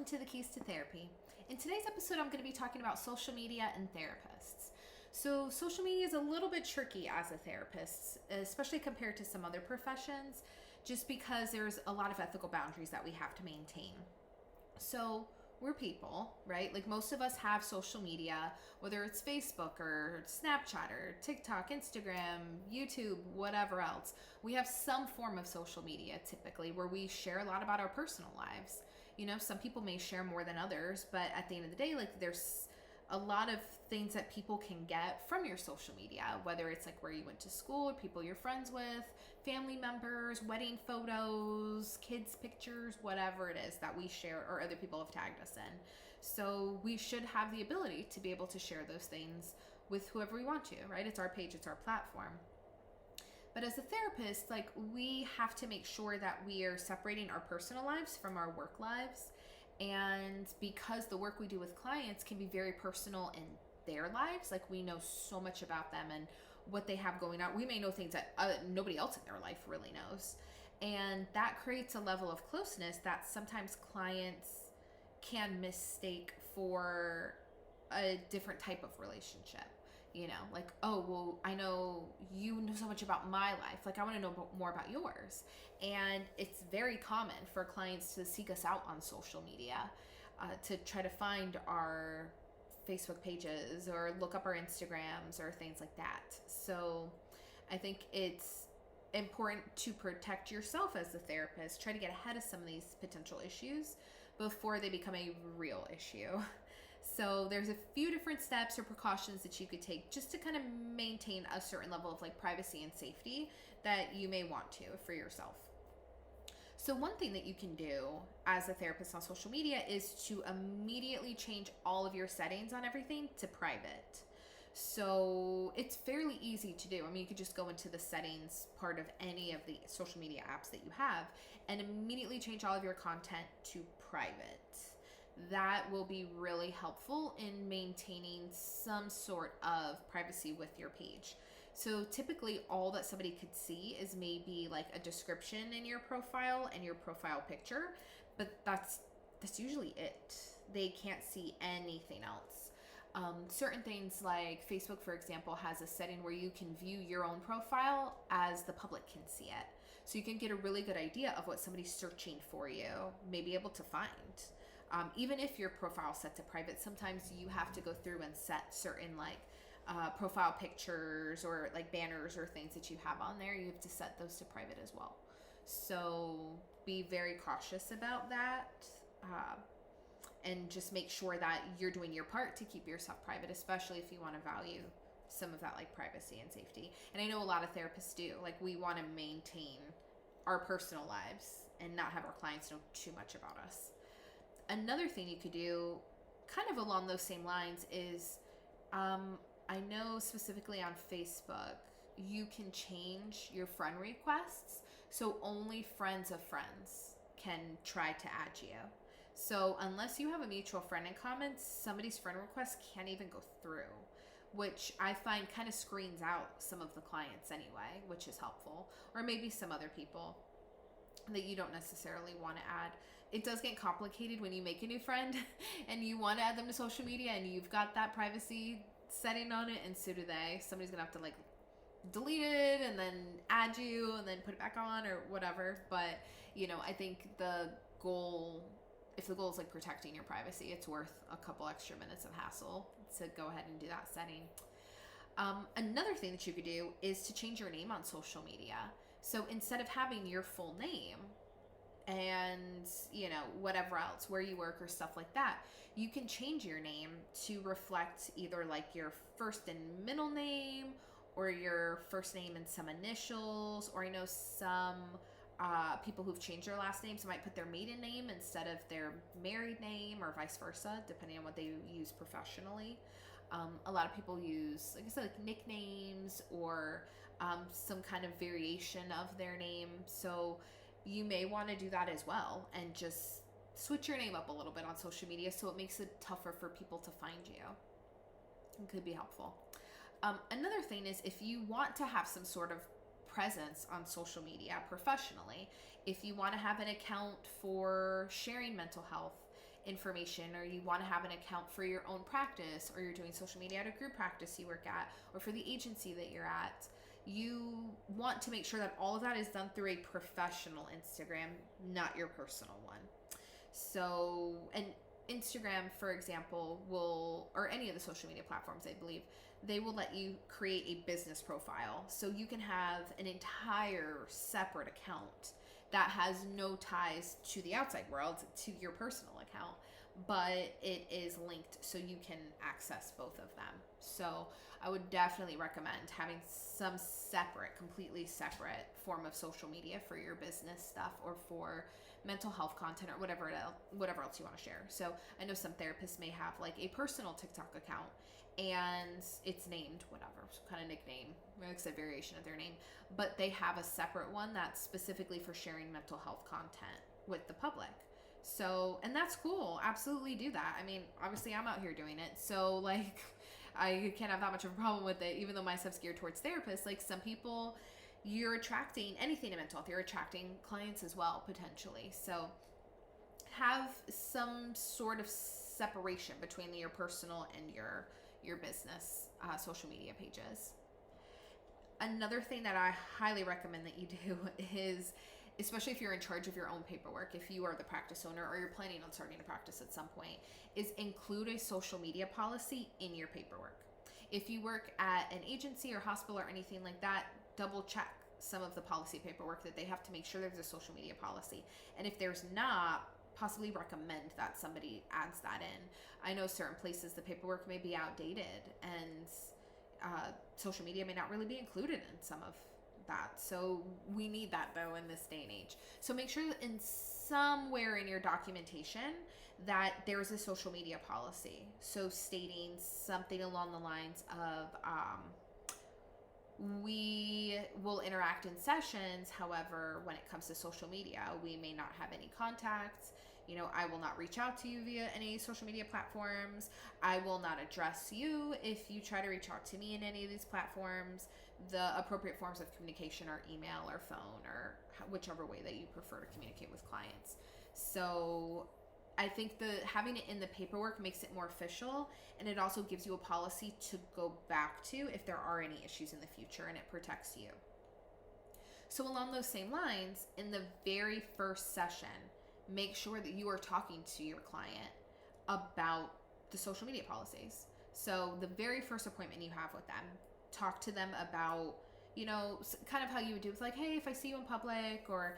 welcome to the Keys to Therapy. In today's episode, I'm going to be talking about social media and therapists. So social media is a little bit tricky as a therapist, especially compared to some other professions, just because there's a lot of ethical boundaries that we have to maintain. So we're people, right? Like most of us have social media, whether it's Facebook or Snapchat or TikTok, Instagram, YouTube, whatever else. We have some form of social media typically where we share a lot about our personal lives. You know, some people may share more than others, but at the end of the day, like there's a lot of things that people can get from your social media, whether it's like where you went to school or people you're friends with, family members, wedding photos, kids pictures, whatever it is that we share or other people have tagged us in. So we should have the ability to be able to share those things with whoever we want to, right? It's our page, it's our platform. But as a therapist, like we have to make sure that we are separating our personal lives from our work lives. And because the work we do with clients can be very personal in their lives, like we know so much about them and what they have going on. We may know things that nobody else in their life really knows. And that creates a level of closeness that sometimes clients can mistake for a different type of relationship. You know, like, oh, well, I know you know so much about my life. Like, I want to know more about yours. And it's very common for clients to seek us out on social media to try to find our Facebook pages or look up our Instagrams or things like that. So I think it's important to protect yourself as a therapist. Try to get ahead of some of these potential issues before they become a real issue. So there's a few different steps or precautions that you could take just to kind of maintain a certain level of like privacy and safety that you may want to for yourself. So one thing that you can do as a therapist on social media is to immediately change all of your settings on everything to private. So it's fairly easy to do. I mean, you could just go into the settings part of any of the social media apps that you have and immediately change all of your content to private. That will be really helpful in maintaining some sort of privacy with your page. So typically all that somebody could see is maybe like a description in your profile and your profile picture, but that's usually it. They can't see anything else. Certain things like Facebook, for example, has a setting where you can view your own profile as the public can see it. So you can get a really good idea of what somebody's searching for you, may be able to find. Even if your profile is set to private, sometimes you have to go through and set certain like profile pictures or like banners or things that you have on there. You have to set those to private as well. So be very cautious about that and just make sure that you're doing your part to keep yourself private, especially if you want to value some of that like privacy and safety. And I know a lot of therapists do. Like we want to maintain our personal lives and not have our clients know too much about us. Another thing you could do kind of along those same lines is I know specifically on Facebook, you can change your friend requests. So only friends of friends can try to add you. So unless you have a mutual friend in common, somebody's friend request can't even go through, which I find kind of screens out some of the clients anyway, which is helpful. Or maybe some other people that you don't necessarily want to add. It does get complicated when you make a new friend and you want to add them to social media and you've got that privacy setting on it, and so do they. Somebody's gonna have to like delete it and then add you and then put it back on or whatever. But you know, I think the goal, if the goal is like protecting your privacy, it's worth a couple extra minutes of hassle to go ahead and do that setting. Another thing that you could do is to change your name on social media. So instead of having your full name and, you know, whatever else, where you work or stuff like that, you can change your name to reflect either like your first and middle name or your first name and some initials. Or I know some people who've changed their last names might put their maiden name instead of their married name or vice versa, depending on what they use professionally. A lot of people use, like I said, like nicknames or some kind of variation of their name. So you may want to do that as well and just switch your name up a little bit on social media so it makes it tougher for people to find you. It could be helpful. Another thing is if you want to have some sort of presence on social media professionally, if you want to have an account for sharing mental health, information, or you want to have an account for your own practice, or you're doing social media at a group practice you work at, or for the agency that you're at, you want to make sure that all of that is done through a professional Instagram, not your personal one. So, and Instagram, for example, or any of the social media platforms, I believe, they will let you create a business profile. So you can have an entire separate account that has no ties to the outside world, to your personal account, but it is linked so you can access both of them. So I would definitely recommend having some completely separate form of social media for your business stuff, or for mental health content, or whatever else you want to share. So I know some therapists may have like a personal TikTok account, and it's named whatever, some kind of nickname, it's a variation of their name, but they have a separate one that's specifically for sharing mental health content with the public. So, and that's cool. Absolutely do that. I mean, obviously I'm out here doing it, so like I can't have that much of a problem with it, even though my stuff's geared towards therapists. Like some people, you're attracting anything in mental health, you're attracting clients as well, potentially. So have some sort of separation between your personal and your business social media pages. Another thing that I highly recommend that you do is, especially if you're in charge of your own paperwork, if you are the practice owner or you're planning on starting a practice at some point, is include a social media policy in your paperwork. If you work at an agency or hospital or anything like that, double check some of the policy paperwork that they have to make sure there's a social media policy. And if there's not, possibly recommend that somebody adds that in. I know certain places the paperwork may be outdated, and social media may not really be included in some of that. So we need that though in this day and age. So make sure that in somewhere in your documentation that there's a social media policy. So stating something along the lines of, we will interact in sessions. However, when it comes to social media, we may not have any contacts. I will not reach out to you via any social media platforms. I will not address you if you try to reach out to me in any of these platforms. The appropriate forms of communication are email or phone, or whichever way that you prefer to communicate with clients. So I think having it in the paperwork makes it more official, and it also gives you a policy to go back to if there are any issues in the future, and it protects you. So along those same lines, in the very first session, make sure that you are talking to your client about the social media policies. So the very first appointment you have with them, talk to them about, kind of how you would do with like, hey, if I see you in public, or,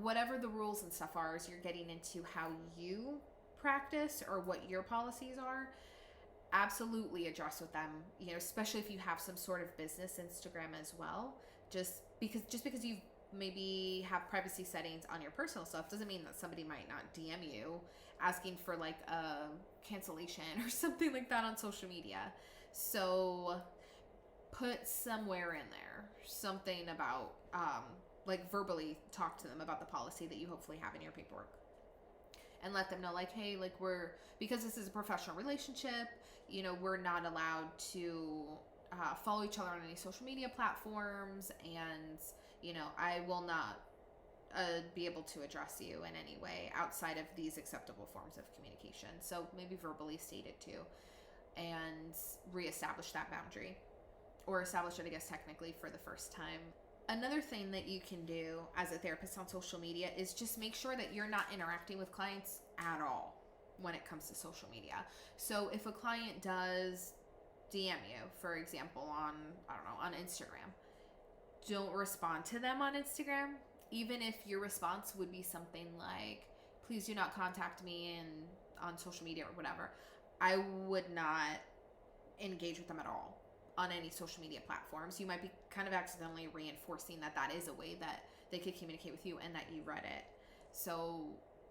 whatever the rules and stuff are, as you're getting into how you practice or what your policies are. Absolutely address with them, especially if you have some sort of business Instagram as well. Just because you maybe have privacy settings on your personal stuff doesn't mean that somebody might not DM you asking for like a cancellation or something like that on social media. So put somewhere in there something about like verbally talk to them about the policy that you hopefully have in your paperwork, and let them know like, hey, like because this is a professional relationship, we're not allowed to follow each other on any social media platforms, and I will not be able to address you in any way outside of these acceptable forms of communication. So maybe verbally state it too, and reestablish that boundary, or establish it, I guess, technically for the first time. Another thing that you can do as a therapist on social media is just make sure that you're not interacting with clients at all when it comes to social media. So if a client does DM you, for example, on Instagram, don't respond to them on Instagram, even if your response would be something like, please do not contact me on social media or whatever. I would not engage with them at all on any social media platforms. You might be kind of accidentally reinforcing that is a way that they could communicate with you and that you read it. So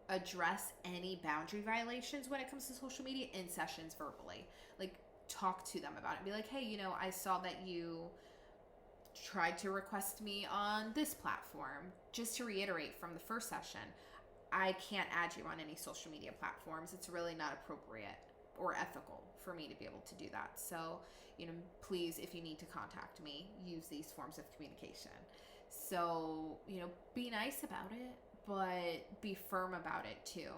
address any boundary violations when it comes to social media in sessions verbally. Like, talk to them about it. Be like, hey, I saw that you tried to request me on this platform. Just to reiterate from the first session, I can't add you on any social media platforms. It's really not appropriate or ethical for me to be able to do that. So, please, if you need to contact me, use these forms of communication. So, be nice about it, but be firm about it too.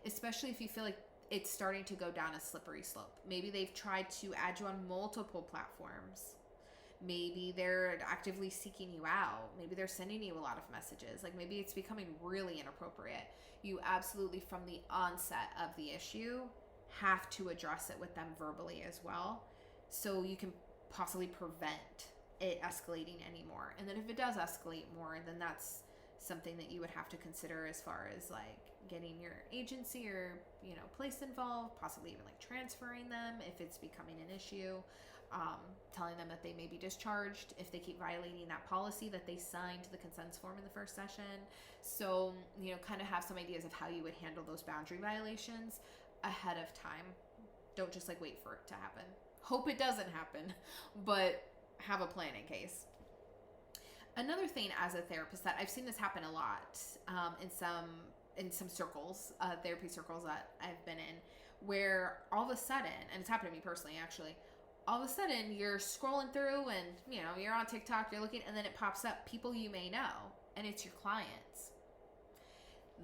especially if you feel like it's starting to go down a slippery slope. Maybe they've tried to add you on multiple platforms. Maybe they're actively seeking you out. Maybe they're sending you a lot of messages. Like maybe it's becoming really inappropriate. You absolutely, from the onset of the issue, have to address it with them verbally as well, so you can possibly prevent it escalating anymore. And then if it does escalate more, then that's something that you would have to consider as far as like getting your agency or, you know, place involved, possibly even like transferring them if it's becoming an issue, telling them that they may be discharged if they keep violating that policy that they signed the consents form in the first session. So, you know, kind of have some ideas of how you would handle those boundary violations ahead of time. Don't just like wait for it to happen. Hope it doesn't happen, but have a plan in case. Another thing as a therapist that I've seen this happen a lot in some circles, therapy circles that I've been in, where all of a sudden, and it's happened to me personally actually, all of a sudden you're scrolling through and, you know, you're on TikTok, you're looking, and then it pops up people you may know, and it's your clients.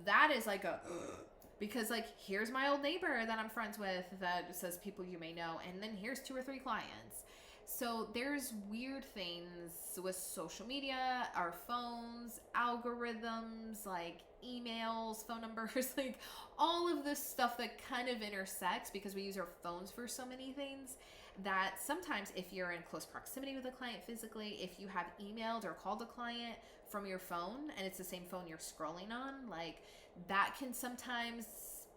That is like a because like here's my old neighbor that I'm friends with that says people you may know, and then here's 2 or 3 clients. So there's weird things with social media, our phones, algorithms, like emails, phone numbers, like all of this stuff that kind of intersects because we use our phones for so many things, that sometimes if you're in close proximity with a client physically, if you have emailed or called a client from your phone and it's the same phone you're scrolling on, like that can sometimes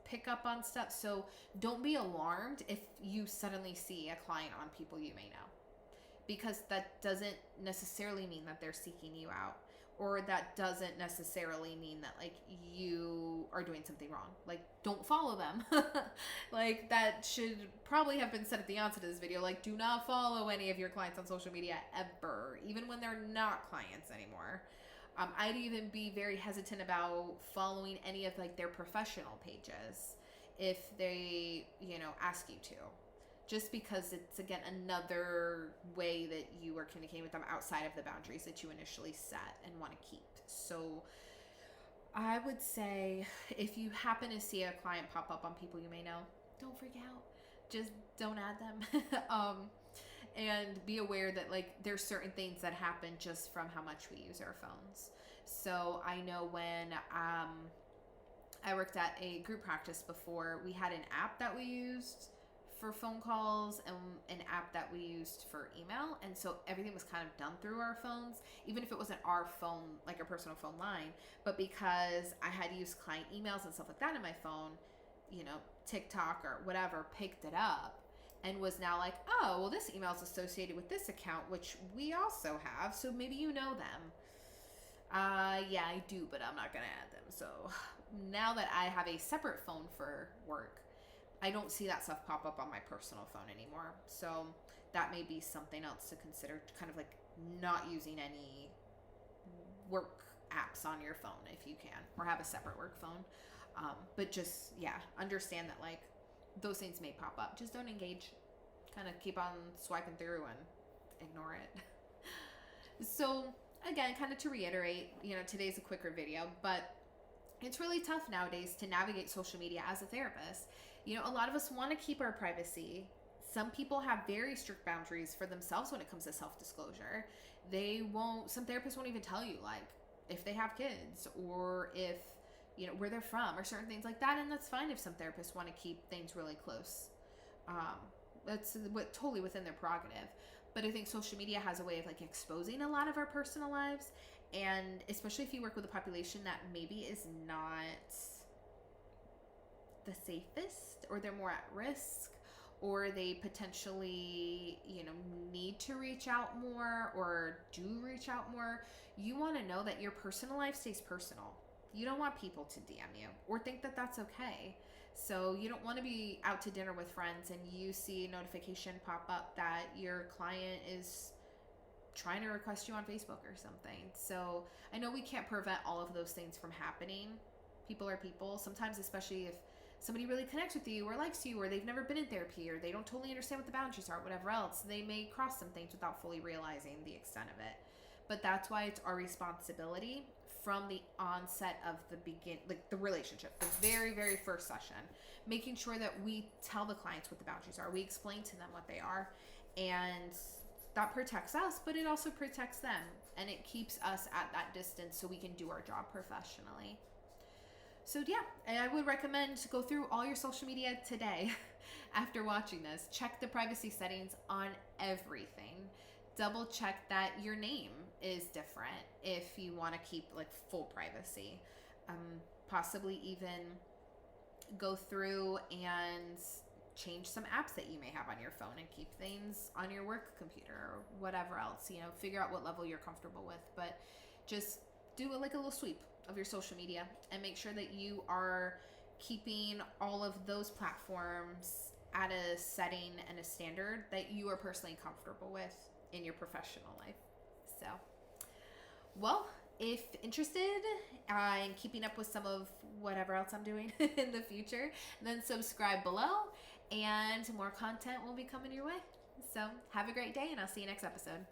pick up on stuff. So don't be alarmed if you suddenly see a client on people you may know, because that doesn't necessarily mean that they're seeking you out, or that doesn't necessarily mean that like you are doing something wrong. Like don't follow them. Like that should probably have been said at the onset of this video. Like do not follow any of your clients on social media ever, even when they're not clients anymore. I'd even be very hesitant about following any of like their professional pages if they, you know, ask you to, just because it's again another way that you are communicating with them outside of the boundaries that you initially set and want to keep. So I would say if you happen to see a client pop up on people you may know, don't freak out. Just don't add them. And be aware that like there's certain things that happen just from how much we use our phones. So I know when I worked at a group practice before, we had an app that we used for phone calls and an app that we used for email, and so everything was kind of done through our phones, even if it wasn't our phone, like our personal phone line. But because I had used client emails and stuff like that in my phone, you know, TikTok or whatever picked it up and was now like, oh, well, this email is associated with this account, which we also have, so maybe you know them. Yeah, I do, but I'm not gonna add them. So now that I have a separate phone for work, I don't see that stuff pop up on my personal phone anymore. So that may be something else to consider, kind of like not using any work apps on your phone if you can, or have a separate work phone. But just, yeah, understand that like those things may pop up. Just don't engage. Kind of keep on swiping through and ignore it. So again, kind of to reiterate, you know, today's a quicker video, but it's really tough nowadays to navigate social media as a therapist. You know, a lot of us want to keep our privacy. Some people have very strict boundaries for themselves when it comes to self-disclosure. Some therapists won't even tell you, like, if they have kids or if, you know, where they're from or certain things like that. And that's fine if some therapists want to keep things really close. That's totally within their prerogative. But I think social media has a way of like exposing a lot of our personal lives. And especially if you work with a population that maybe is not the safest, or they're more at risk, or they potentially, you know, need to reach out more or do reach out more, you want to know that your personal life stays personal. You don't want people to DM you or think that that's okay. So you don't want to be out to dinner with friends and you see a notification pop up that your client is trying to request you on Facebook or something. So I know we can't prevent all of those things from happening. People are people. Sometimes, especially if somebody really connects with you or likes you, or they've never been in therapy, or they don't totally understand what the boundaries are, whatever else, they may cross some things without fully realizing the extent of it. But that's why it's our responsibility from the onset of the relationship, the very, very first session, making sure that we tell the clients what the boundaries are. We explain to them what they are, and that protects us, but it also protects them, and it keeps us at that distance so we can do our job professionally. So yeah, and I would recommend to go through all your social media today after watching this. Check the privacy settings on everything. Double check that your name is different if you want to keep like full privacy. Possibly even go through and change some apps that you may have on your phone and keep things on your work computer or whatever else. Figure out what level you're comfortable with, but just do like a little sweep of your social media and make sure that you are keeping all of those platforms at a setting and a standard that you are personally comfortable with in your professional life. So, well, if interested in keeping up with some of whatever else I'm doing in the future, then subscribe below and more content will be coming your way. So have a great day, and I'll see you next episode.